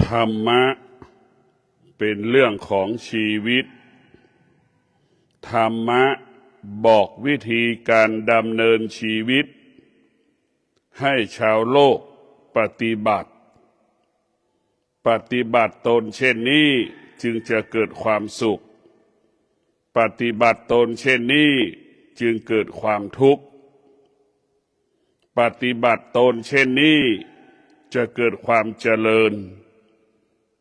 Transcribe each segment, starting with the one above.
ธรรมะเป็นเรื่องของชีวิตธรรมะบอกวิธีการดำเนินชีวิตให้ชาวโลกปฏิบัติตนเช่นนี้จึงจะเกิดความสุขปฏิบัติตนเช่นนี้จึงเกิดความทุกข์ปฏิบัติตนเช่นนี้จะเกิดความเจริญ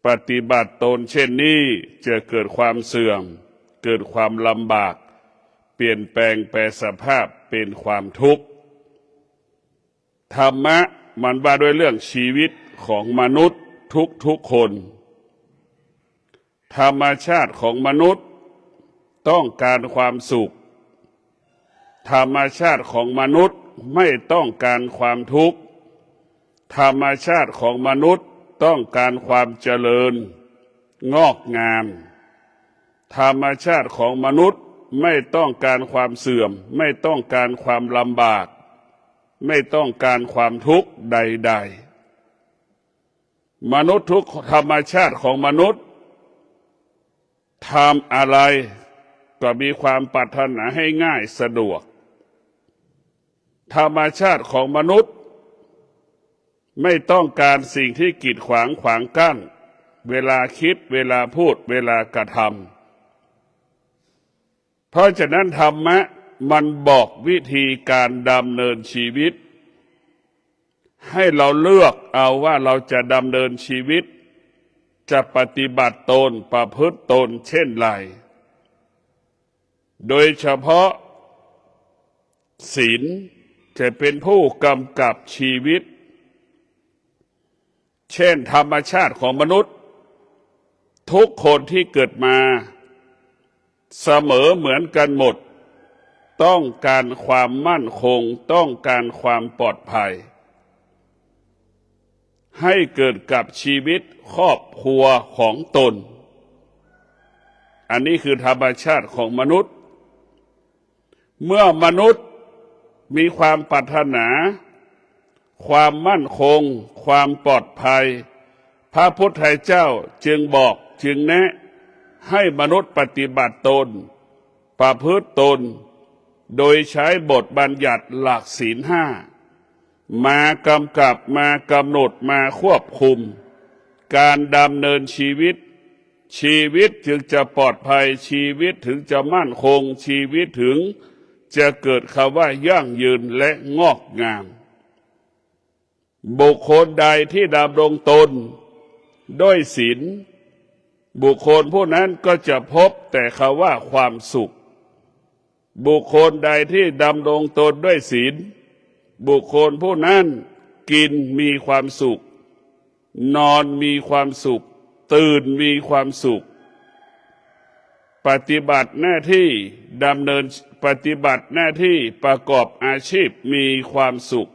ปฏิบัติตนเช่นนี้จะเกิดความเสื่อมเกิดความลำบากเปลี่ยนแปลงแปรสภาพเป็นความทุกข์ธรรมะมันว่าด้วยเรื่องชีวิตของมนุษย์ทุกคนธรรมชาติของมนุษย์ต้องการความสุขธรรมชาติของมนุษย์ไม่ต้องการความทุกข์ธรรมชาติของมนุษย์ต้องการความเจริญงอกงามธรรมชาติของมนุษย์ไม่ต้องการความเสื่อมไม่ต้องการความลำบากไม่ต้องการความทุกข์ใดๆมนุษย์ทุกธรรมชาติของมนุษย์ทำอะไรก็มีความปรารถนาให้ง่ายสะดวกธรรมชาติของมนุษย์ไม่ต้องการสิ่งที่กีดขวางกั้นเวลาคิดเวลาพูดเวลากระทำเพราะฉะนั้นธรรมะมันบอกวิธีการดำเนินชีวิตให้เราเลือกเอาว่าเราจะดำเนินชีวิตจะปฏิบัติตนประพฤติตนเช่นไรโดยเฉพาะศีลจะเป็นผู้กำกับชีวิตเช่นธรรมชาติของมนุษย์ทุกคนที่เกิดมาเสมอเหมือนกันหมดต้องการความมั่นคงต้องการความปลอดภัยให้เกิดกับชีวิตครอบครัวของตนอันนี้คือธรรมชาติของมนุษย์เมื่อมนุษย์มีความปรารถนาความมั่นคงความปลอดภัยพระพุทธเจ้าจึงบอกจึงแนะให้มนุษย์ปฏิบัติตนประพฤติตนโดยใช้บทบัญญัติหลักศีลห้ามากำกับมากำหนดมาควบคุมการดำเนินชีวิตจึงจะปลอดภัยชีวิตถึงจะมั่นคงชีวิตถึงจะเกิดคำว่ายั่งยืนและงอกงามบุคคลใดที่ดำรงตนด้วยศีลบุคคลผู้นั้นก็จะพบแต่คำว่าความสุขบุคคลใดที่ดำรงตนด้วยศีลบุคคลผู้นั้นกินมีความสุขนอนมีความสุขตื่นมีความสุขปฏิบัติหน้าที่ดำเนินปฏิบัติหน้าที่ประกอบอาชีพมีความสุข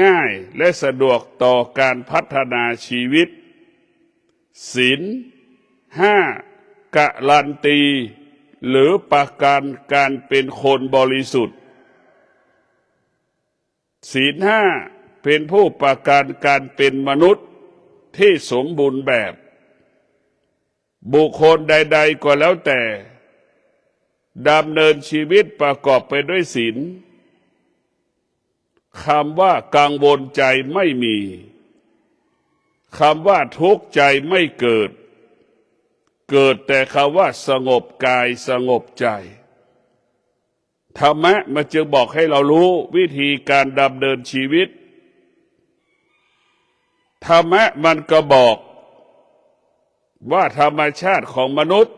ง่ายและสะดวกต่อการพัฒนาชีวิตศีลห้ากะลันตีหรือประกันการเป็นคนบริสุทธิ์ศีลห้าเป็นผู้ประกันการเป็นมนุษย์ที่สมบูรณ์แบบบุคคลใดๆก็แล้วแต่ดำเนินชีวิตประกอบไปด้วยศีลคำว่ากังวลใจไม่มีคำว่าทุกข์ใจไม่เกิดแต่คำว่าสงบกายสงบใจธรรมะมันจึงบอกให้เรารู้วิธีการดำเนินชีวิตธรรมะมันก็บอกว่าธรรมชาติของมนุษย์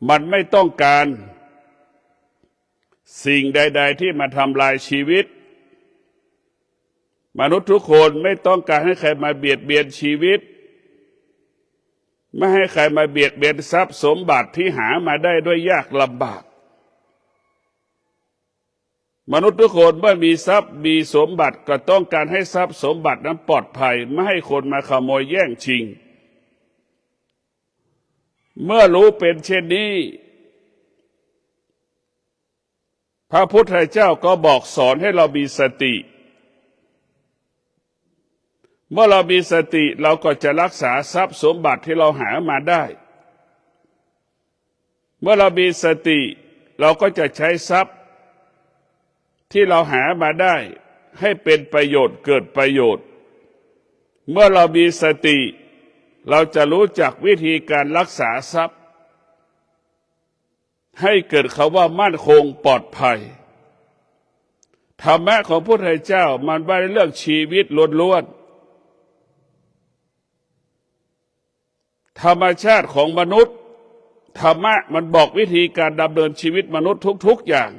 มันไม่ต้องการสิ่งใดๆที่มาทำลายชีวิตมนุษย์ทุกคนไม่ต้องการให้ใครมาเบียดเบียนชีวิตไม่ให้ใครมาเบียดเบียนทรัพย์สมบัติที่หามาได้ด้วยยากลำบากมนุษย์ทุกคนเมื่อมีทรัพย์มีสมบัติก็ต้องการให้ทรัพย์สมบัตินั้นปลอดภัยไม่ให้คนมาขโมยแย่งชิงเมื่อรู้เป็นเช่นนี้พระพุทธเจ้าก็บอกสอนให้เรามีสติ เมื่อเรามีสติเราก็จะรักษาทรัพย์สมบัติที่เราหามาได้เมื่อเรามีสติเราก็จะใช้ทรัพย์ที่เราหามาได้ให้เป็นประโยชน์เกิดประโยชน์เมื่อเรามีสติเราจะรู้จักวิธีการรักษาทรัพย์ให้เกิดคำว่ามั่นคงปลอดภัยธรรมะของพระพุทธเจ้ามันไม่ได้เรื่องชีวิตล้วนๆธรรมชาติของมนุษย์ธรรมะมันบอกวิธีการดำเนินชีวิตมนุษย์ทุกๆอย่าง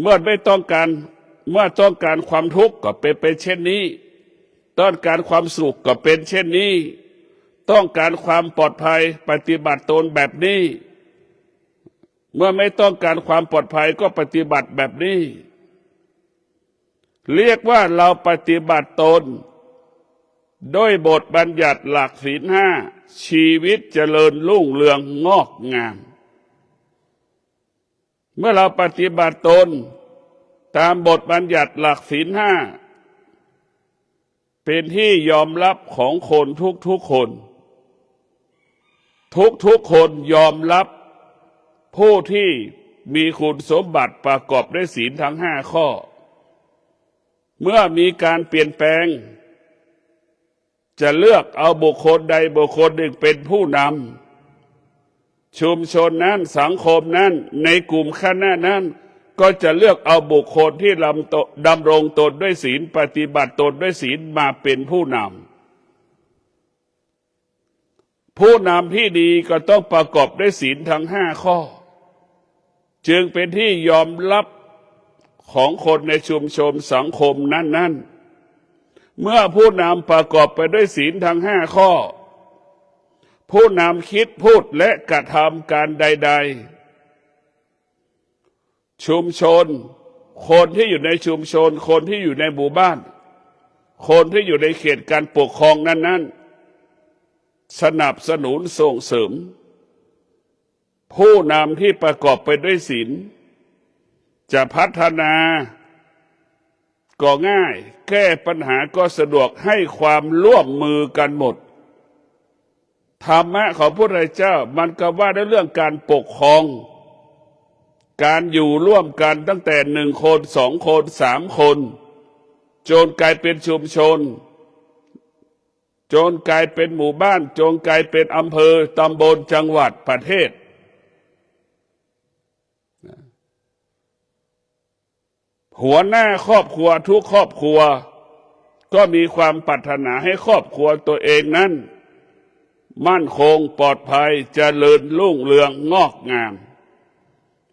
เมื่อต้องการความทุกข์ก็เป็นเช่นนี้ต้องการความสุขก็เป็นเช่นนี้ต้องการความปลอดภัยปฏิบัติตนแบบนี้เมื่อไม่ต้องการความปลอดภัยก็ปฏิบัติแบบนี้เรียกว่าเราปฏิบัติตนโดยบทบัญญัติหลักศีลห้าชีวิตเจริญรุ่งเรืองงอกงามเมื่อเราปฏิบัติตนตามบทบัญญัติหลักศีลห้าเป็นที่ยอมรับของคนทุกๆคนทุกคนยอมรับผู้ที่มีคุณสมบัติประกอบด้วยศีลทั้งห้าข้อเมื่อมีการเปลี่ยนแปลงจะเลือกเอาบุคคลใดบุคคลหนึ่งเป็นผู้นำชุมชนนั้นสังคมนั้นในกลุ่มคณะนั้นก็จะเลือกเอาบุคคลที่ดำรงตนด้วยศีลปฏิบัติตนด้วยศีลมาเป็นผู้นำผู้นำที่ดีก็ต้องประกอบด้วยศีลทั้งห้าข้อจึงเป็นที่ยอมรับของคนในชุมชนสังคมนั้นเมื่อผู้นำประกอบไปด้วยศีลทั้งห้าข้อผู้นำคิดพูดและกระทำการใดๆชุมชนคนที่อยู่ในชุมชนคนที่อยู่ในหมู่บ้านคนที่อยู่ในเขตการปกครองนั้นสนับสนุนส่งเสริมผู้นำที่ประกอบไปด้วยศีลจะพัฒนาก็ง่ายแก้ปัญหาก็สะดวกให้ความร่วมมือกันหมดธรรมะของพระพุทธเจ้ามันก็ว่าในเรื่องการปกครองการอยู่ร่วมกันตั้งแต่1 คน2 คน3 คนจนกลายเป็นชุมชนจนกลายเป็นหมู่บ้านจนกลายเป็นอำเภอตำบลจังหวัดประเทศหัวหน้าครอบครัวทุกครอบครัวก็มีความปรารถนาให้ครอบครัวตัวเองนั้นมั่นคงปลอดภัยเจริญรุ่งเรืองงอกงาม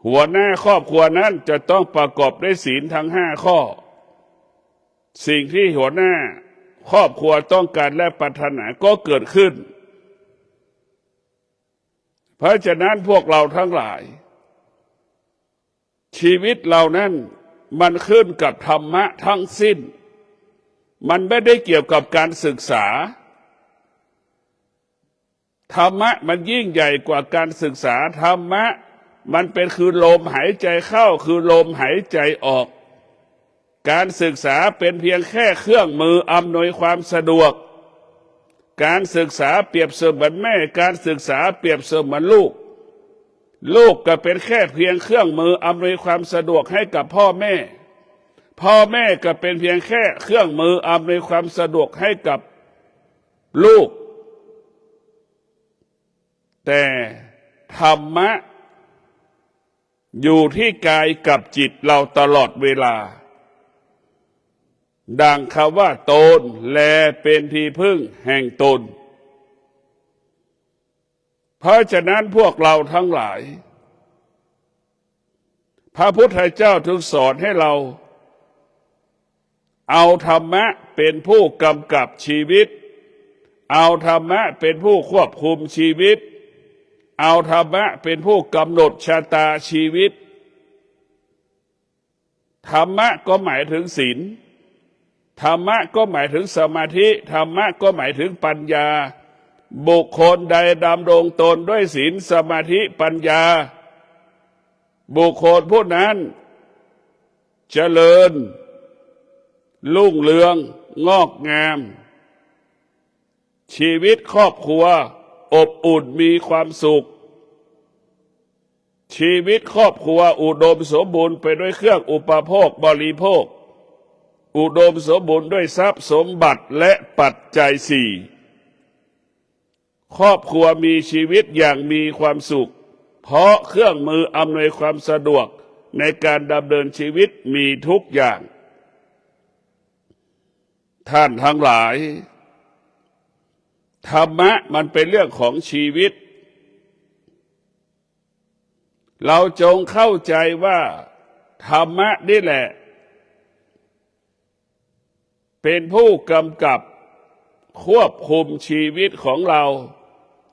หัวหน้าครอบครัวนั้นจะต้องประกอบด้วยศีลทั้งห้าข้อสิ่งที่หัวหน้าครอบครัวต้องการและปรารถนาก็เกิดขึ้นเพราะฉะนั้นพวกเราทั้งหลายชีวิตเรานั้นมันขึ้นกับธรรมะทั้งสิ้นมันไม่ได้เกี่ยวกับการศึกษาธรรมะมันยิ่งใหญ่กว่าการศึกษาธรรมะมันเป็นคือลมหายใจเข้าคือลมหายใจออกการศึกษาเป็นเพียงแค่เครื่องมืออำนวยความสะดวกการศึกษาเปรียบเสมือนแม่การศึกษาเปรียบเสมือนลูกก็เป็นแค่เพียงเครื่องมืออำนวยความสะดวกให้กับพ่อแม่ก็เป็นเพียงแค่เครื่องมืออำนวยความสะดวกให้กับลูกแต่ธรรมะอยู่ที่กายกับจิตเราตลอดเวลาดังคำว่าตนแลเป็นที่พึ่งแห่งตนเพราะฉะนั้นพวกเราทั้งหลายพระพุทธเจ้าถึงสอนให้เราเอาธรรมะเป็นผู้กำกับชีวิตเอาธรรมะเป็นผู้ควบคุมชีวิตเอาธรรมะเป็นผู้กำหนดชะตาชีวิตธรรมะก็หมายถึงศีลธรรมะก็หมายถึงสมาธิธรรมะก็หมายถึงปัญญาบุคคลใดดำรงตนด้วยศีลสมาธิปัญญาบุคคลผู้นั้นเจริญรุ่งเรือง งอกงามชีวิตครอบครัวอบอุ่นมีความสุขชีวิตครอบครัวอุดมสมบูรณ์ไปด้วยเครื่องอุปโภคบริโภคอุดมสมบูรณ์ด้วยทรัพย์สมบัติและปัจจัยสี่ครอบครัวมีชีวิตอย่างมีความสุขเพราะเครื่องมืออำนวยความสะดวกในการดำเนินชีวิตมีทุกอย่างท่านทั้งหลายธรรมะมันเป็นเรื่องของชีวิตเราจงเข้าใจว่าธรรมะนี่แหละเป็นผู้กำกับควบคุมชีวิตของเรา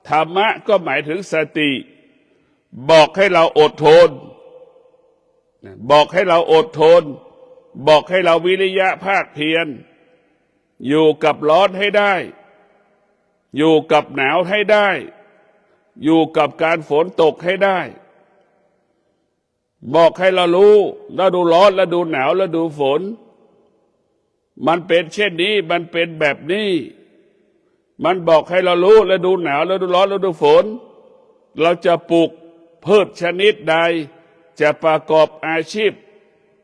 ธรรมะก็หมายถึงสติบอกให้เราอดทนบอกให้เราอดทนบอกให้เราวิริยะภาคเพียรอยู่กับร้อนให้ได้อยู่กับหนาวให้ได้อยู่กับการฝนตกให้ได้บอกให้เรารู้ฤดูร้อนฤดูหนาวฤดูฝนมันเป็นเช่นนี้มันเป็นแบบนี้มันบอกให้เรารู้ฤดูหนาวฤดูร้อนฤดูฝนเราจะปลูกพืชชนิดใดจะประกอบอาชีพ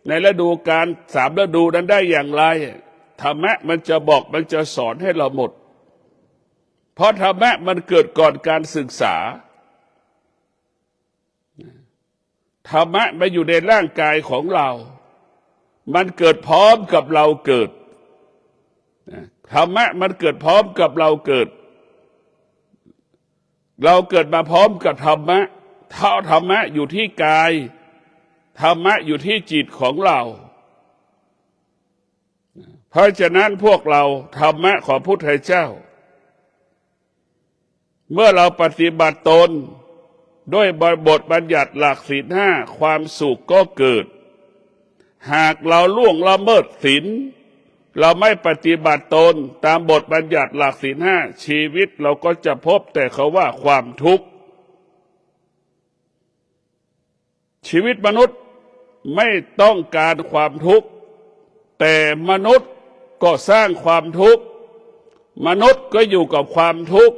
ในฤดูกาล3 ฤดูนั้นได้อย่างไรธรรมะมันจะบอกมันจะสอนให้เราหมดเพราะธรรมะมันเกิดก่อนการศึกษาธรรมะมาอยู่ในร่างกายของเรามันเกิดพร้อมกับเราเกิดธรรมะมันเกิดพร้อมกับเราเกิดเราเกิดมาพร้อมกับธรรมะเท่าธรรมะอยู่ที่กายธรรมะอยู่ที่จิตของเราเพราะฉะนั้นพวกเราธรรมะของพุทธเจ้าเมื่อเราปฏิบัติตนด้วยบทบัญญัติหลักศีล5ความสุขก็เกิดหากเราล่วงละเมิดศีลเราไม่ปฏิบัติตนตามบทบัญญัติหลักศีล5ชีวิตเราก็จะพบแต่เขาว่าความทุกข์ชีวิตมนุษย์ไม่ต้องการความทุกข์แต่มนุษย์ก็สร้างความทุกข์มนุษย์ก็อยู่กับความทุกข์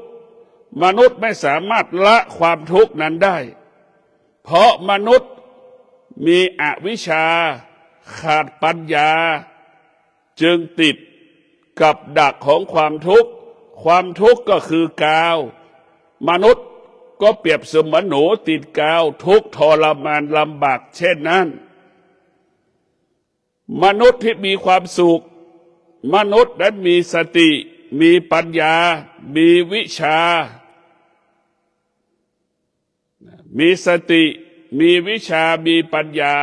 มนุษย์ไม่สามารถละความทุกข์นั้นได้เพราะมนุษย์มีอวิชชาขาดปัญญาจึงติดกับดักของความทุกข์ความทุกข์ก็คือกาวมนุษย์ก็เปรียบเสมือนหนูติดกาวทุกข์ทรมานลำบากเช่นนั้นมนุษย์ที่มีความสุขมนุษย์นั้นมีสติมีปัญญามีวิชามีสติมีวิชามีปัญญา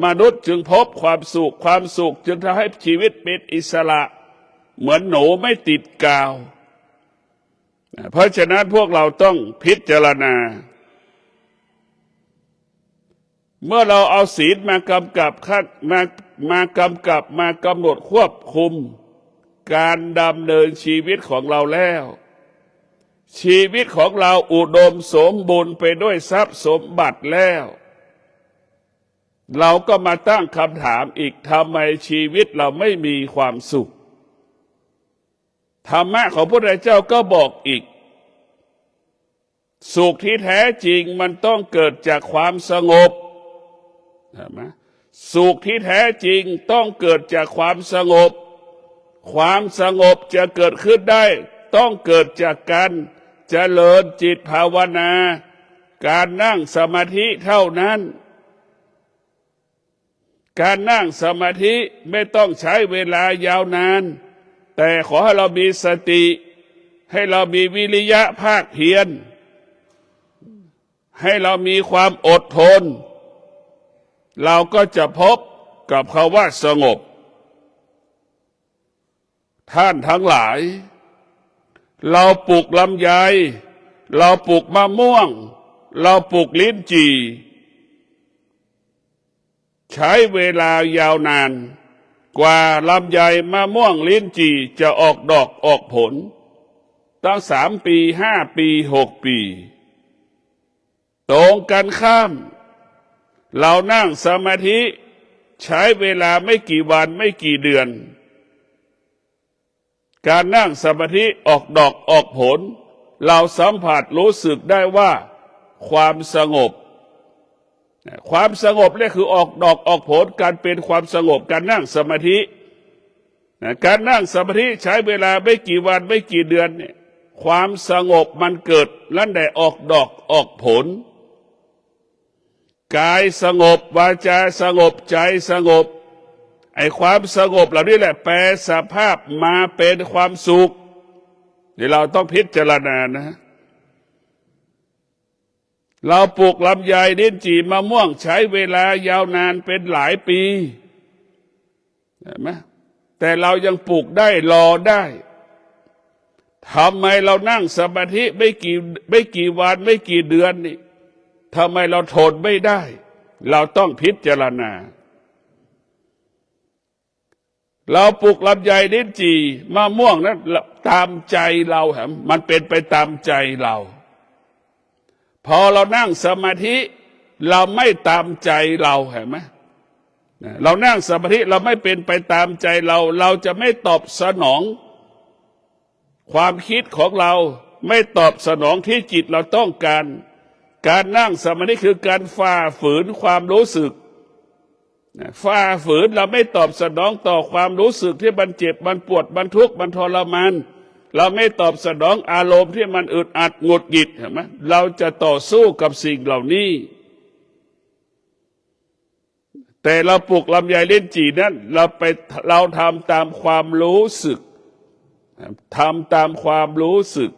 มนุษย์จึงพบความสุขความสุขจึงทำให้ชีวิตเป็นอิสระเหมือนหนูไม่ติดกาวเพราะฉะนั้นพวกเราต้องพิจารณาเมื่อเราเอาศีลมากำกับมากำหนดควบคุมการดำเนินชีวิตของเราแล้วชีวิตของเราอุดมสมบูรณ์ไปด้วยทรัพย์สมบัติแล้วเราก็มาตั้งคำถามอีกทำไมชีวิตเราไม่มีความสุขธรรมะของพระพุทธเจ้าก็บอกอีกสุขที่แท้จริงมันต้องเกิดจากความสงบใช่ไหมสุขที่แท้จริงต้องเกิดจากความสงบความสงบจะเกิดขึ้นได้ต้องเกิดจากการเจริญจิตภาวนาการนั่งสมาธิเท่านั้นการนั่งสมาธิไม่ต้องใช้เวลายาวนานแต่ขอให้เรามีสติให้เรามีวิริยะภาคเพียรให้เรามีความอดทนเราก็จะพบกับคำว่าสงบท่านทั้งหลายเราปลูกลำไยเราปลูกมะม่วงเราปลูกลิ้นจี่ใช้เวลายาวนานกว่าลำไยมะม่วงลิ้นจี่จะออกดอกออกผลตั้ง3 ปี5 ปี6 ปีตรงกันข้ามเรานั่งสมาธิใช้เวลาไม่กี่วันไม่กี่เดือน การนั่งสมาธิออกดอกออกผลเราสัมผัสรู้สึกได้ว่าความสงบความสงบนี่คือออกดอกออกผลการเป็นความสงบการนั่งสมาธิการนั่งสมาธิใช้เวลาไม่กี่วันไม่กี่เดือนเนี่ยความสงบมันเกิดลั่นได้ออกดอกออกผลกายสงบวาจาสงบใจสงบไอ้ความสงบเหล่านี้แหละแปลสภาพมาเป็นความสุขเดี๋ยวเราต้องพิจารณานะเราปลูกลำไยลิ้นจี่มะม่วงใช้เวลายาวนานเป็นหลายปีเห็นไหมแต่เรายังปลูกได้รอได้ทำไมเรานั่งสมาธิไม่กี่วันไม่กี่เดือนนี่ทำไมเราทนไม่ได้เราต้องพิจารณาเราปลูกลำไยลิ้นจี่มะม่วงนั้นตามใจเราฮะมันเป็นไปตามใจเราพอเรานั่งสมาธิเราไม่ตามใจเราเห็นไหมเรานั่งสมาธิเราไม่เป็นไปตามใจเราจะไม่ตอบสนองความคิดของเราไม่ตอบสนองที่จิตเราต้องการการนั่งสมาธิคือการฝ่าฝืนความรู้สึกฝ่าฝืนเราไม่ตอบสนองต่อความรู้สึกที่มันเจ็บมันปวดมันทุกข์มันทรมานเราไม่ตอบสนองอารมณ์ที่มันอึดอัดหงุดหงิดเห็นไหมเราจะต่อสู้กับสิ่งเหล่านี้แต่เราปลูกลำไยลิ้นจี่นั้นเราทำตามความรู้สึกทำตามความรู้สึก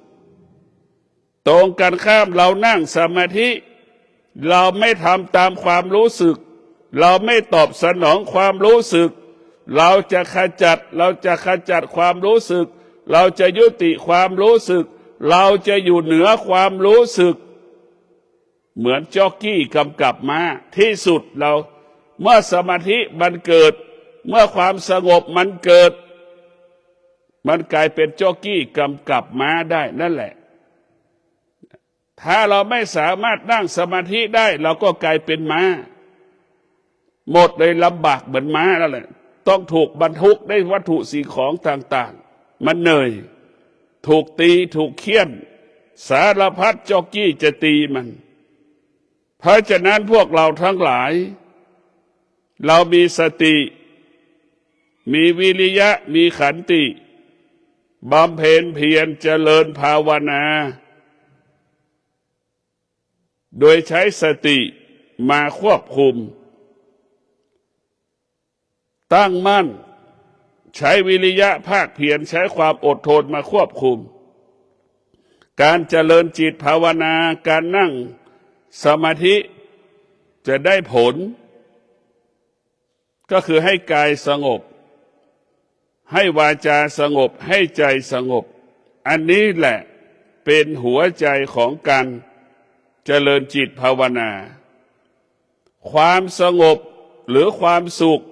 ตรงกันข้ามเรานั่งสมาธิเราไม่ทำตามความรู้สึกเราไม่ตอบสนองความรู้สึกเราจะขจัดความรู้สึกเราจะยุติความรู้สึกเราจะอยู่เหนือความรู้สึกเหมือนจ็อกกี้กำกับม้าที่สุดเราเมื่อสมาธิมันเกิดเมื่อความสงบมันเกิดมันกลายเป็นจ็อกกี้กำกับม้าได้นั่นแหละถ้าเราไม่สามารถนั่งสมาธิได้เราก็กลายเป็นม้าหมดเลยลำบากเหมือนม้านั่นแหละต้องถูกบรรทุกได้วัตถุสิ่งของต่างๆมันเหนื่อยถูกตีถูกเคี่ยนสารพัดจ็อกกี้จะตีมันเพราะฉะนั้นพวกเราทั้งหลายเรามีสติมีวิริยะมีขันติบำเพ็ญเพียรเจริญภาวนาโดยใช้สติมาควบคุมตั้งมั่นใช้วิริยะภาคเพียรใช้ความอดทนมาควบคุมการเจริญจิตภาวนาการนั่งสมาธิจะได้ผลก็คือให้กายสงบให้วาจาสงบให้ใจสงบอันนี้แหละเป็นหัวใจของการเจริญจิตภาวนาความสงบหรือความสุข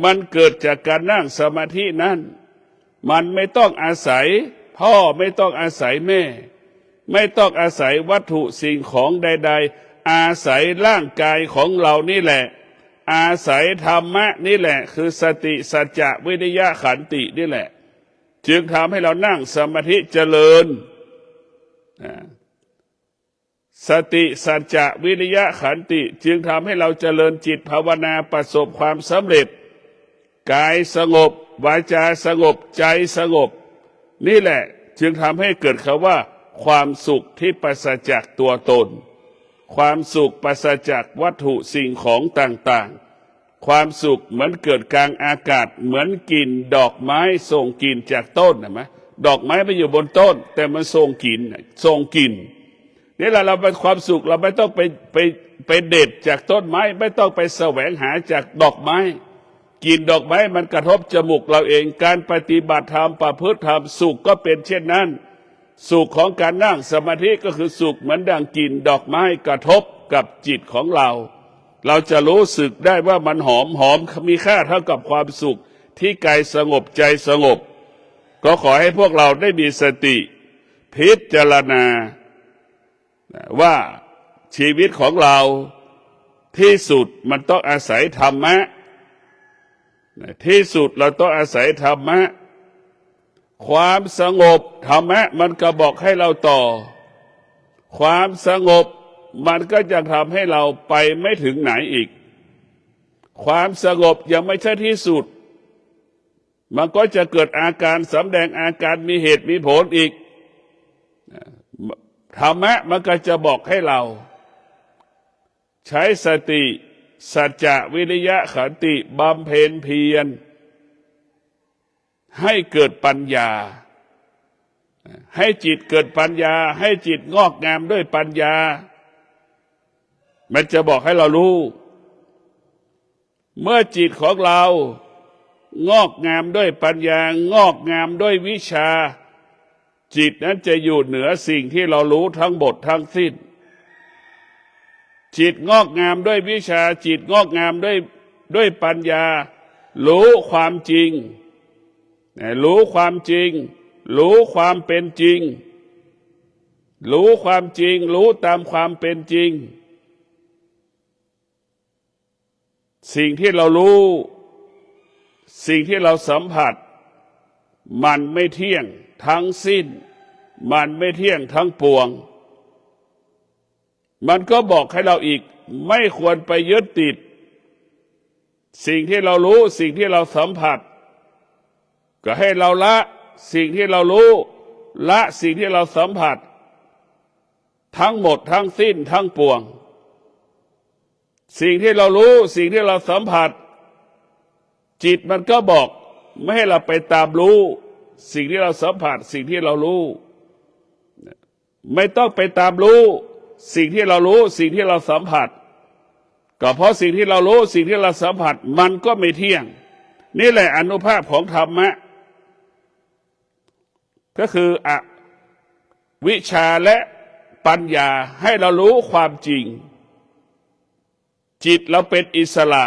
มันเกิดจากการนั่งสมาธินั้นมันไม่ต้องอาศัยพ่อไม่ต้องอาศัยแม่ไม่ต้องอาศัยวัตถุสิ่งของใดๆอาศัยร่างกายของเรานี่แหละอาศัยธรรมะนี่แหละคือสติสัจจะวิริยะขันตินี่แหละจึงทำให้เรานั่งสมาธิเจริญสติสัจจะวิริยะขันติจึงทำให้เราเจริญจิตภาวนาประสบความสำเร็จกายสงบวาจาสงบใจสงบนี่แหละจึงทำให้เกิดคำว่าความสุขที่ปราศจากตัวตนความสุขปราศจากวัตถุสิ่งของต่างๆความสุขเหมือนเกิดกลางอากาศเหมือนกลิ่นดอกไม้ส่งกลิ่นจากต้นนะมั้ยดอกไม้ไม่อยู่บนต้นแต่มันส่งกลิ่นนี่แหละเราเป็นความสุขเราไม่ต้องไปเด็ดจากต้นไม้ไม่ต้องไปแสวงหาจากดอกไม้กลิ่นดอกไม้มันกระทบจมูกเราเองการปฏิบัติธรรมประพฤติธรรมสุขก็เป็นเช่นนั้นสุขของการนั่งสมาธิก็คือสุขเหมือนดังกลิ่นดอกไม้กระทบกับจิตของเราจะรู้สึกได้ว่ามันหอมมีค่าเท่ากับความสุขที่กายสงบใจสงบก็ขอให้พวกเราได้มีสติพิจารณาว่าชีวิตของเราที่สุดมันต้องอาศัยธรรมะที่สุดเราต้องอาศัยธรรมะ ความสงบธรรมะมันก็บอกให้เราต่อความสงบมันก็จะทำให้เราไปไม่ถึงไหนอีกความสงบยังไม่ใช่ที่สุดมันก็จะเกิดอาการสำแดงอาการมีเหตุมีผลอีกธรรมะมันก็จะบอกให้เราใช้สติสัจจะวิริยะขันติบำเพ็ญเพียรให้เกิดปัญญาให้จิตเกิดปัญญาให้จิตงอกงามด้วยปัญญามันจะบอกให้เรารู้เมื่อจิตของเรางอกงามด้วยปัญญางอกงามด้วยวิชาจิตนั้นจะอยู่เหนือสิ่งที่เรารู้ทั้งหมดทั้งสิ้นจิตงอกงามด้วยวิชาจิตงอกงามด้วยปัญญารู้ความจริงรู้ความจริงรู้ความเป็นจริงรู้ความจริงรู้ตามความเป็นจริงสิ่งที่เรารู้สิ่งที่เราสัมผัสมันไม่เที่ยงทั้งสิ้นมันไม่เที่ยงทั้งปวงมันก็บอกให้เราอีกไม่ควรไปยึดติดสิ่งที่เรารู้สิ่งที่เราสัมผัสก็ให้เราละสิ่งที่เรารู้ละสิ่งที่เราสัมผัสทั้งหมดทั้งสิ้นทั้งปวงสิ่งที่เรารู้สิ่งที่เราสัมผัสจิตมันก็บอกไม่ให้เราไปตามรู้สิ่งที่เราสัมผัสสิ่งที่เรารู้ไม่ต้องไปตามรู้สิ่งที่เรารู้สิ่งที่เราสัมผัสก็เพราะสิ่งที่เรารู้สิ่งที่เราสัมผัสมันก็ไม่เที่ยงนี่แหละอานุภาพของธรรมะก็คือวิชาและปัญญาให้เรารู้ความจริงจิตเราเป็นอิสระ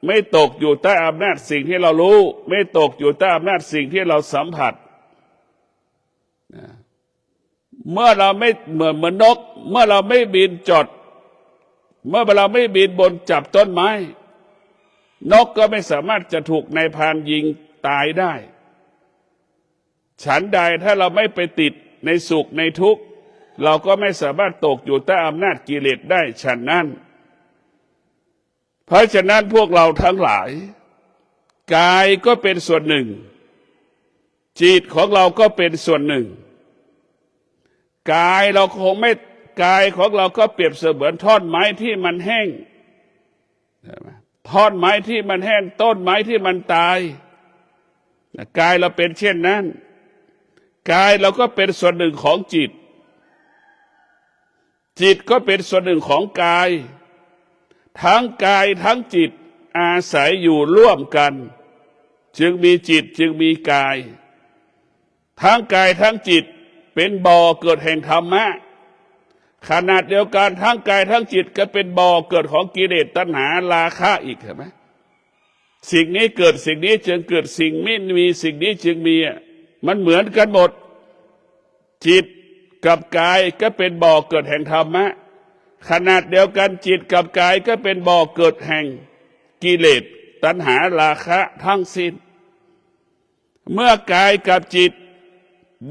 ไม่ตกอยู่ใต้อำนาจสิ่งที่เรารู้ไม่ตกอยู่ใต้อำนาจสิ่งที่เราสัมผัสเมื่อเราไม่เหมือนนกเมื่อเราไม่บินจดเมื่อเราไม่บินบนจับต้นไม้นกก็ไม่สามารถจะถูกนายพรานยิงตายได้ฉันใดถ้าเราไม่ไปติดในสุขในทุกข์เราก็ไม่สามารถตกอยู่ใต้อำนาจกิเลสได้ฉันนั้นเพราะฉะนั้นพวกเราทั้งหลายกายก็เป็นส่วนหนึ่งจิตของเราก็เป็นส่วนหนึ่งกายเราคงไม่กายของเราก็เปรียบเสมือนท่อนไม้ที่มันแห้งท่อนไม้ที่มันแห้งต้นไม้ที่มันตายกายเราเป็นเช่นนั้นกายเราก็เป็นส่วนหนึ่งของจิตจิตก็เป็นส่วนหนึ่งของกายทั้งกายทั้งจิตอาศัยอยู่ร่วมกันจึงมีจิตจึงมีกายทั้งกายทั้งจิตเป็นบ่อเกิดแห่งธรรมะขนาดเดียวกันทั้งกายทั้งจิตก็เป็นบ่อเกิดของกิเลสตัณหาราคะอีกเห็นไหมสิ่งนี้เกิดสิ่งนี้จึงเกิดสิ่งไม่มีสิ่งนี้จึงมีมันเหมือนกันหมดจิตกับกายก็เป็นบ่อเกิดแห่งธรรมะขนาดเดียวกันจิตกับกายก็เป็นบ่อเกิดแห่งกิเลสตัณหาราคะทั้งสิ้นเมื่อกายกับจิต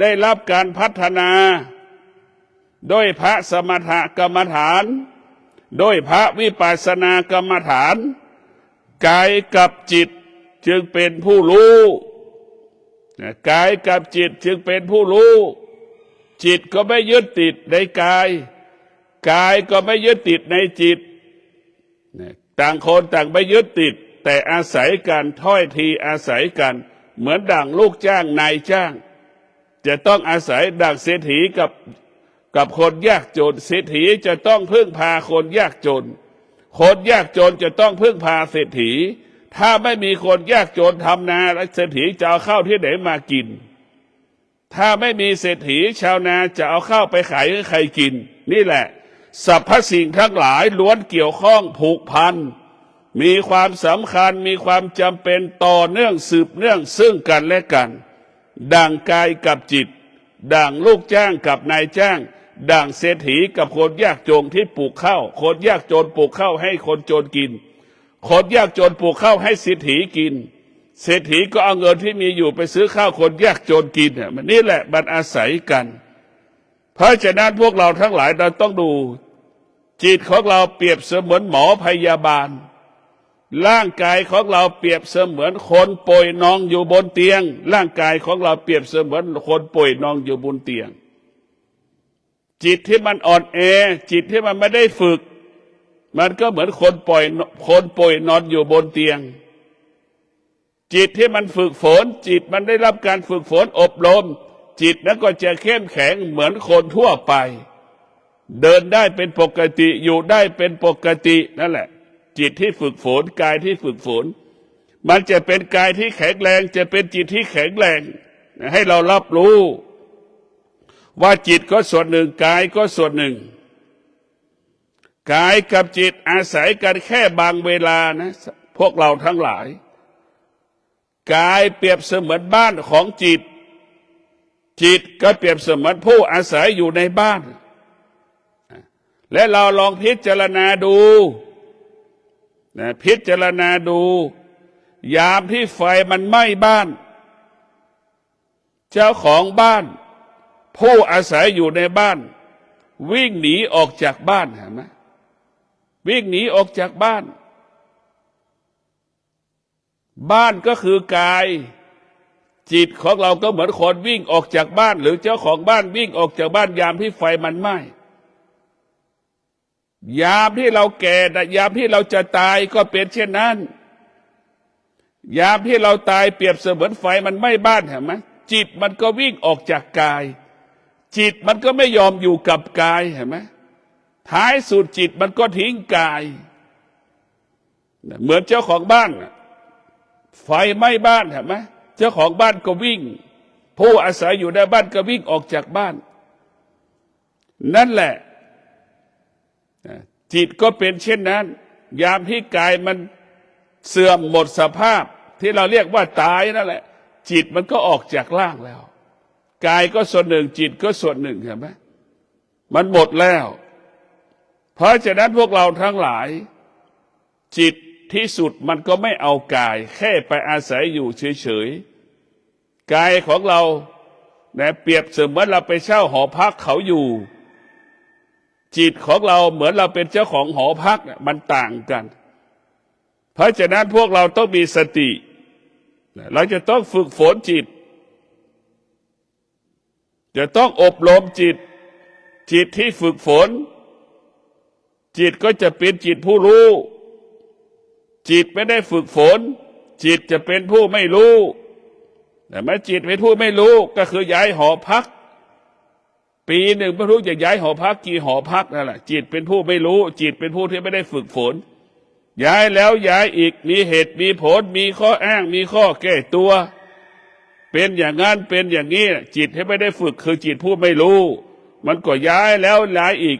ได้รับการพัฒนาด้วยพระสมถกรรมฐานด้วยพระวิปัสสนากรรมฐานกายกับจิตจึงเป็นผู้รู้กายกับจิตจึงเป็นผู้รู้จิตก็ไม่ยึดติดในกายกายก็ไม่ยึดติดในจิตต่างคนต่างไม่ยึดติดแต่อาศัยกันถ้อยทีอาศัยกันเหมือนดั่งลูกจ้างนายจ้างจะต้องอาศัยดั่งเศรษฐีกับคนยากจนเศรษฐีจะต้องพึ่งพาคนยากจนคนยากจนจะต้องพึ่งพาเศรษฐีถ้าไม่มีคนยากจนทำนาแล้วเศรษฐีจะเอาข้าวที่ไหนมากินถ้าไม่มีเศรษฐีชาวนาจะเอาข้าวไปขายให้ใครกินนี่แหละสรรพสิ่งทั้งหลายล้วนเกี่ยวข้องผูกพันมีความสำคัญมีความจำเป็นต่อเนื่องสืบเนื่องซึ่งกันและกันดั่งกายกับจิตดั่งลูกจ้างกับนายจ้างดั่งเศรษฐีกับคนยากจนที่ปลูกข้าวคนยากจนปลูกข้าวให้คนจนกินคนยากจนปลูกข้าวให้เศรษฐีกิน เศรษฐีก็เอาเงินที่มีอยู่ไปซื้อข้าวคนยากจนกินมันนี่แหละมันอาศัยกันเพราะฉะนั้นพวกเราทั้งหลายเราต้องดูจิตของเราเปรียบเสมือนหมอพยาบาลร่างกายของเราเปรียบเสมือนคนป่วยนอนอยู่บนเตียงร่างกายของเราเปรียบเสมือนคนป่วยนอนอยู่บนเตียงจิตที่มันอ่อนแอจิตที่มันไม่ได้ฝึกมันก็เหมือนคนป่วยนอนอยู่บนเตียงจิตที่มันฝึกฝนจิตมันได้รับการฝึกฝนอบรมจิตนั้นก็จะเข้มแข็งเหมือนคนทั่วไปเดินได้เป็นปกติอยู่ได้เป็นปกตินั่นแหละจิตที่ฝึกฝนกายที่ฝึกฝนมันจะเป็นกายที่แข็งแรงจะเป็นจิตที่แข็งแรงให้เรารับรู้ว่าจิตก็ส่วนหนึ่งกายก็ส่วนหนึ่งกายกับจิตอาศัยกันแค่บางเวลานะพวกเราทั้งหลายกายเปรียบเสมือนบ้านของจิตจิตก็เปรียบเสมือนผู้อาศัยอยู่ในบ้านและเราลองพิจารณาดูพิจารณาดูยามที่ไฟมันไหม้บ้านเจ้าของบ้านผู้อาศัยอยู่ในบ้านวิ่งหนีออกจากบ้านเห็นไหมวิ่งหนีออกจากบ้านบ้านก็คือกายจิตของเราก็เหมือนคนวิ่งออกจากบ้านหรือเจ้าของบ้านวิ่งออกจากบ้านยามที่ไฟมันไหม้ยามที่เราแก่ยามที่เราจะตายก็เป็นเช่นนั้นยามที่เราตายเปรียบเสมือนไฟมันไหม้บ้านเห็นไหมจิตมันก็วิ่งออกจากกายจิตมันก็ไม่ยอมอยู่กับกายเห็นไหมท้ายสุดจิตมันก็ทิ้งกายเหมือนเจ้าของบ้านไฟไหม้บ้านเห็นไหมเจ้าของบ้านก็วิ่งผู้อาศัยอยู่ในบ้านก็วิ่งออกจากบ้านนั่นแหละจิตก็เป็นเช่นนั้นยามที่กายมันเสื่อมหมดสภาพที่เราเรียกว่าตายนั่นแหละจิตมันก็ออกจากร่างแล้วกายก็ส่วนหนึ่งจิตก็ส่วนหนึ่งเห็นไหมมันหมดแล้วเพราะฉะนั้นพวกเราทั้งหลายจิตที่สุดมันก็ไม่เอากายแค่ไปอาศัยอยู่เฉยๆกายของเราเปรียบเสมือนเราไปเช่าหอพักเขาอยู่จิตของเราเหมือนเราเป็นเจ้าของหอพักมันต่างกันเพราะฉะนั้นพวกเราต้องมีสติเราจะต้องฝึกฝนจิตจะต้องอบรมจิตจิตที่ฝึกฝนจิตก็จะเป็นจิตผู้รู้จิตไม่ได้ฝึกฝนจิตจะเป็นผู้ไม่รู้แต่เมื่อจิตเป็นผู้ไม่รู้ก็คือย้ายหอพักปีหนึ่งไม่รู้จะย้ายหอพักกี่หอพักนั่นแหละจิตเป็นผู้ไม่รู้จิตเป็นผู้ที่ไม่ได้ฝึกฝนย้ายแล้วย้ายอีกมีเหตุมีผลมีข้ออ้างมีข้อแก้ตัวเป็นอย่างนั้นเป็นอย่างนี้จิตที่ไม่ได้ฝึกคือจิตผู้ไม่รู้มันก็ย้ายแล้วย้ายอีก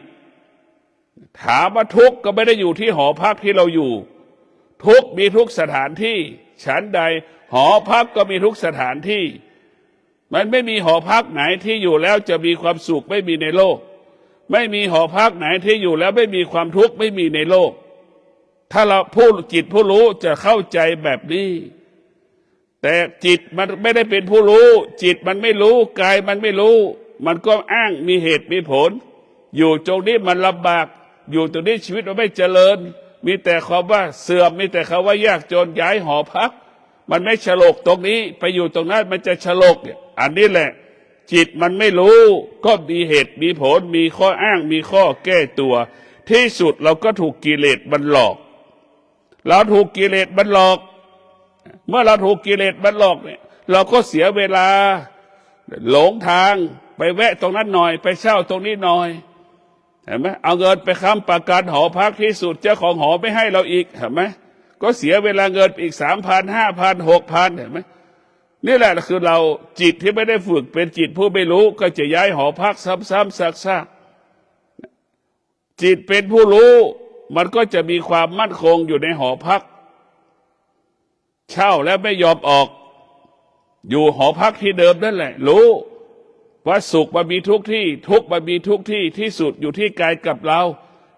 ถามว่าทุกข์ก็ไม่ได้อยู่ที่หอพักที่เราอยู่ทุกข์มีทุกสถานที่ฉันใดหอพักก็มีทุกสถานที่มันไม่มีหอพักไหนที่อยู่แล้วจะมีความสุขไม่มีในโลกไม่มีหอพักไหนที่อยู่แล้วไม่มีความทุกข์ไม่มีในโลกถ้าเราผู้จิตผู้รู้จะเข้าใจแบบนี้แต่จิตมันไม่ได้เป็นผู้รู้จิตมันไม่รู้กายมันไม่รู้มันก็อ้างมีเหตุมีผลอยู่ตรงนี้มันลำบากอยู่ตรงนี้ชีวิตมันไม่เจริญมีแต่คำว่าเสื่อมมีแต่คำว่ายากจนย้ายหอพักมันไม่ฉลกตรงนี้ไปอยู่ตรงนั้นมันจะฉลกอันนี้แหละจิตมันไม่รู้ก็มีเหตุมีผลมีข้ออ้างมีข้อแก้ตัวที่สุดเราก็ถูกกิเลสมันหลอกเราถูกกิเลสมันหลอกเมื่อเราถูกกิเลสมันหลอกเนี่ยเราก็เสียเวลาหลงทางไปแวะตรงนั้นหน่อยไปเช่าตรงนี้หน่อยเห็นไหมเอาเงินไปค้ำประกันหอพักที่สุดเจ้าของหอไม่ให้เราอีกเห็นไหมก็เสียเวลาเงินอีก3,000 5,000 6,000เห็นไหมนี่แหละคือเราจิตที่ไม่ได้ฝึกเป็นจิตผู้ไม่รู้ก็จะย้ายหอพักซ้ำๆซากๆจิตเป็นผู้รู้มันก็จะมีความมั่นคงอยู่ในหอพักเช่าแล้วไม่ยอมออกอยู่หอพักที่เดิมนั่นแหละรู้ว่าสุขมันมีทุกที่ทุกข์มันมีทุกที่ที่สุดอยู่ที่กายกับเรา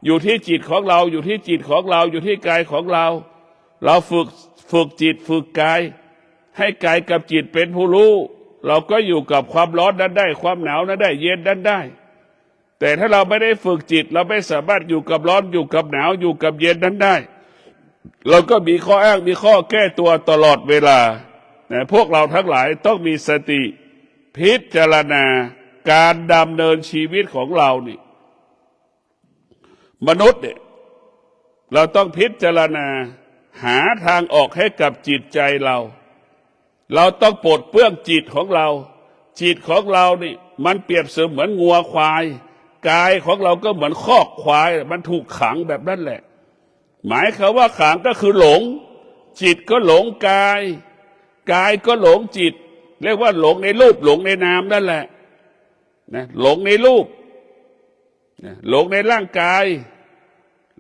อยู่ที่จิตของเราอยู่ที่จิตของเราอยู่ที่กายของเราเราฝึกจิตฝึกกาย ให้กายกับจิตเป็นผู้รู้เราก็อยู่กับความร้อนนั้นได้ความหนาวนั้นได้เย็นนั้นได้แต่ถ้าเราไม่ได้ฝึกจิตเราไม่สามารถอยู่กับร้อนอยู่กับหนาวอยู่กับเย็นนั้นได้เราก็มีข้ออ้างมีข้อแก้ตัวตลอดเวลาพวกเราทั้งหลายต้องมีสติพิจารณาการดำเนินชีวิตของเรานี่มนุษย์เนี่ยเราต้องพิจารณาหาทางออกให้กับจิตใจเราต้องปลดเปลื้องจิตของเราจิตของเรานี่มันเปรียบเสมือนงัวควายกายของเราก็เหมือนคอกควายมันถูกขังแบบนั้นแหละหมายความว่าขังก็คือหลงจิตก็หลงกายกายก็หลงจิตเรียกว่าหลงในรูปหลงในนามนั่นแหละนะหลงในรูปหลงในร่างกาย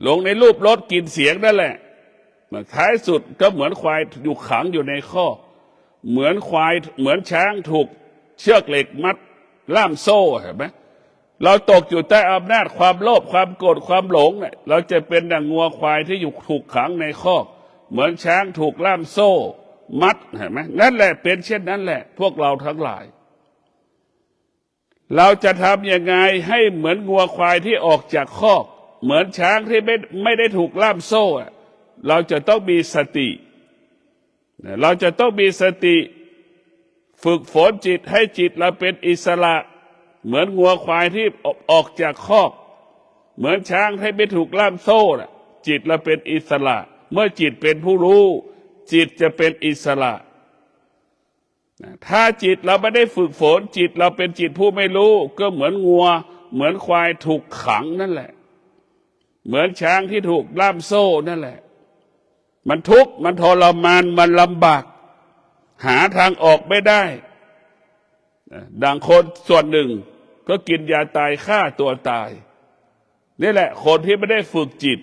หลงในรูปรสกลิ่นเสียงนั่นแหละท้ายสุดก็เหมือนควายอยู่ขังอยู่ในคอกเหมือนควายเหมือนช้างถูกเชือกเหล็กมัดล่ามโซ่เห็นไหมเราตกอยู่ใต้อำนาจความโลภความโกรธความหลงเนี่ยเราจะเป็นดังงัวควายที่อยู่ถูกขังในคอกเหมือนช้างถูกล่ามโซ่มัดเห็นไหมนั่นแหละเป็นเช่นนั้นแหละพวกเราทั้งหลายเราจะทำยังไงให้เหมือนงัวควายที่ออกจากคอกเหมือนช้างที่ไม่ได้ถูกล่ามโซ่เราจะต้องมีสติเราจะต้องมีสติฝึกฝนจิตให้จิตเราเป็นอิสระเหมือนงัวควายที่ออกจากคอกเหมือนช้างที่ไม่ถูกล่ามโซ่จิตเราเป็นอิสระเมื่อจิตเป็นผู้รู้จิตจะเป็นอิสระถ้าจิตเราไม่ได้ฝึกฝนจิตเราเป็นจิตผู้ไม่รู้ก็เหมือนงัวเหมือนควายถูกขังนั่นแหละเหมือนช้างที่ถูกล่ามโซ่นั่นแหละมันทุกข์มันทรมานมันลำบากหาทางออกไม่ได้ดังคนส่วนหนึ่งก็กินยาตายฆ่าตัวตายนี่แหละคนที่ไม่ได้ฝึกจิต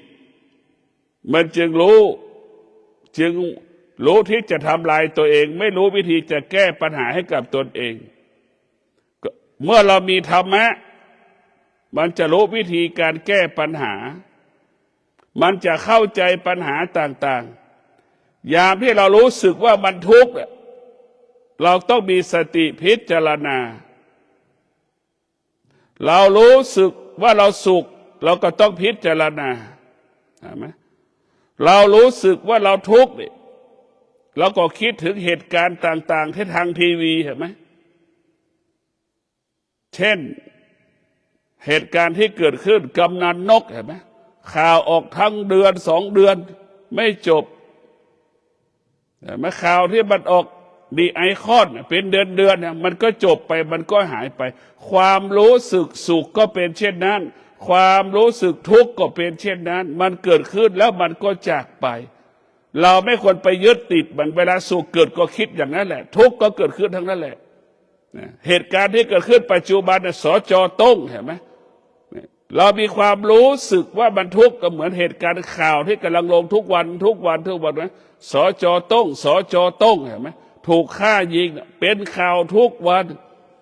มันจึงรู้ที่จะทำลายตัวเองไม่รู้วิธีจะแก้ปัญหาให้กับตนเองเมื่อเรามีธรรมะมันจะรู้วิธีการแก้ปัญหามันจะเข้าใจปัญหาต่างๆยามที่เรารู้สึกว่ามันทุกข์เราต้องมีสติพิจารณาเรารู้สึกว่าเราสุขเราก็ต้องพิจารณาใช่ไหมเรารู้สึกว่าเราทุกข์เราก็คิดถึงเหตุการณ์ต่างๆที่ทางทีวีเห็นไหมเช่นเหตุการณ์ที่เกิดขึ้นกำนันนกเห็นไหมข่าวออกทั้งเดือน2 เดือนไม่จบแต่เมื่อข่าวที่มันออกดีไอคอนเป็นเดือนเนี่ยมันก็จบไปมันก็หายไปความรู้สึกสุขก็เป็นเช่นนั้นความรู้สึกทุกข์ก็เป็นเช่นนั้นมันเกิดขึ้นแล้วมันก็จากไปเราไม่ควรไปยึดติดมันเวลาสุขเกิดก็คิดอย่างนั้นแหละทุกข์ก็เกิดขึ้นทั้งนั้นแหละเหตุการณ์ที่เกิดขึ้นปัจจุบันสจ.ต้งเห็นไหมเรามีความรู้สึกว่ามันทุกข์ก็เหมือนเหตุการณ์ข่าวที่กำลังลงทุกวันนะสจ.ต้งเห็นไหมถูกฆ่ายิงเป็นข่าวทุกวัน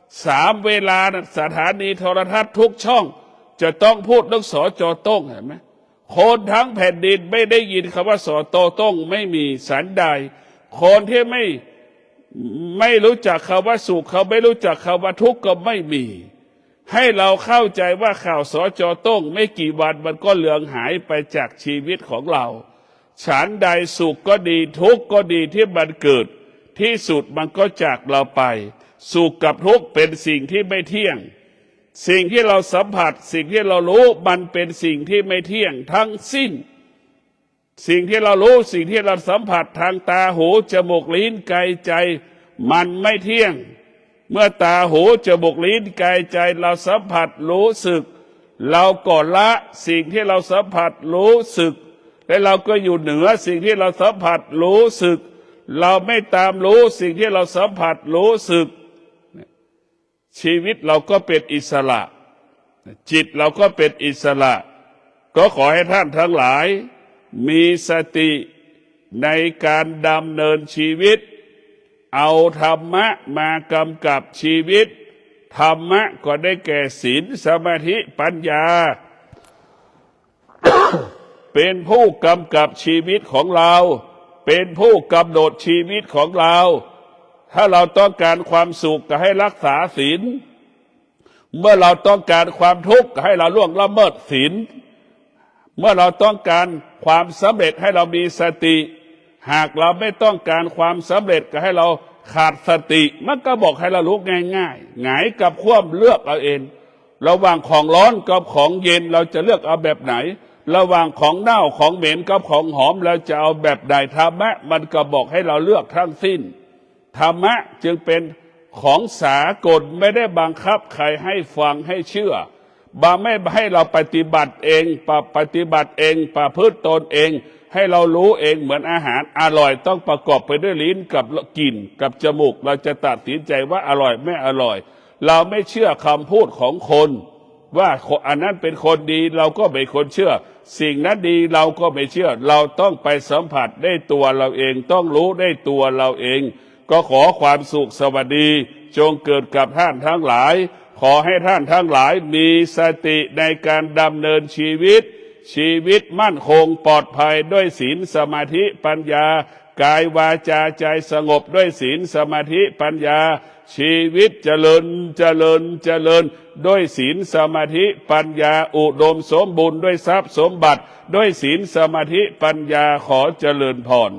3 เวลาสถานีโทรทัศน์ทุกช่องจะต้องพูดเรื่องสจ.ต้งเห็นไหมคนทั้งแผ่นดินไม่ได้ยินคำว่าสจ.ต้งไม่มีสันใดคนที่ไม่รู้จักคำว่าสุขเขาไม่รู้จักคำว่าทุกข์ก็ไม่มีให้เราเข้าใจว่าข่าวสจ.ต้งไม่กี่วันมันก็เลือนหายไปจากชีวิตของเราฉันใดสุขก็ดีทุกข์ก็ดีที่มันเกิดที่สุดมันก็จากเราไปสุขกับทุกข์เป็นสิ่งที่ไม่เที่ยงสิ่งที่เราสัมผัสสิ่งที่เรารู้มันเป็นสิ่งที่ไม่เที่ยงทั้งสิ้นสิ่งที่เรารู้สิ่งที่เราสัมผัสทางตาหูจมูกลิ้นกายใจมันไม่เที่ยงเมื่อตาหูจมูกลิ้นกายใจเราสัมผัสรู้สึกเราก็ละสิ่งที่เราสัมผัสรู้สึกและเราก็อยู่เหนือสิ่งที่เราสัมผัสรู้สึกเราไม่ตามรู้สิ่งที่เราสัมผัสรู้สึกชีวิตเราก็เป็นอิสระจิตเราก็เป็นอิสระก็ขอให้ท่านทั้งหลายมีสติในการดำเนินชีวิตเอาธรรมะมากำกับชีวิตธรรมะก็ได้แก่ศีลสมาธิปัญญา เป็นผู้กำกับชีวิตของเราเป็นผู้กำหนดชีวิตของเรา ถ้าเราต้องการความสุขก็ให้รักษาศีลเมื่อเราต้องการความทุกข์ก็ให้เราล่วงละเมิดศีลเมื่อเราต้องการความสำเร็จให้เรามีสติหากเราไม่ต้องการความสำเร็จก็ให้เราขาดสติมันก็บอกให้เรารู้ง่ายๆหงายกับคว่ำเลือกเอาเองระหว่างของร้อนกับของเย็นเราจะเลือกเอาแบบไหนระหว่างของเน่าของเหม็นกับของหอมเราจะเอาแบบใดธรรมะมันก็บอกให้เราเลือกทั้งสิ้นธรรมะจึงเป็นของสากลไม่ได้บังคับใครให้ฟังให้เชื่อบางไม่ให้เราปฏิบัติเองปฏิบัติเองประพฤติตนเองให้เรารู้เองเหมือนอาหารอร่อยต้องประกอบไปด้วยลิ้นกับกลิ่นกับจมูกเราจะตัดสินใจว่าอร่อยไม่อร่อยเราไม่เชื่อคำพูดของคนว่าอันนั้นเป็นคนดีเราก็ไม่คนเชื่อสิ่งนั้นดีเราก็ไม่เชื่อเราต้องไปสัมผัสได้ตัวเราเองต้องรู้ได้ตัวเราเองก็ขอความสุขสวัสดีจงเกิดกับท่านทั้งหลายขอให้ท่านทั้งหลายมีสติในการดำเนินชีวิตมั่นคงปลอดภัยด้วยศีลสมาธิปัญญากายวาจาใจสงบด้วยศีลสมาธิปัญญาชีวิตเจริญด้วยศีลสมาธิปัญญาอุดมสมบูรณ์ด้วยทรัพย์สมบัติด้วยศีลสมาธิปัญญาขอเจริญพร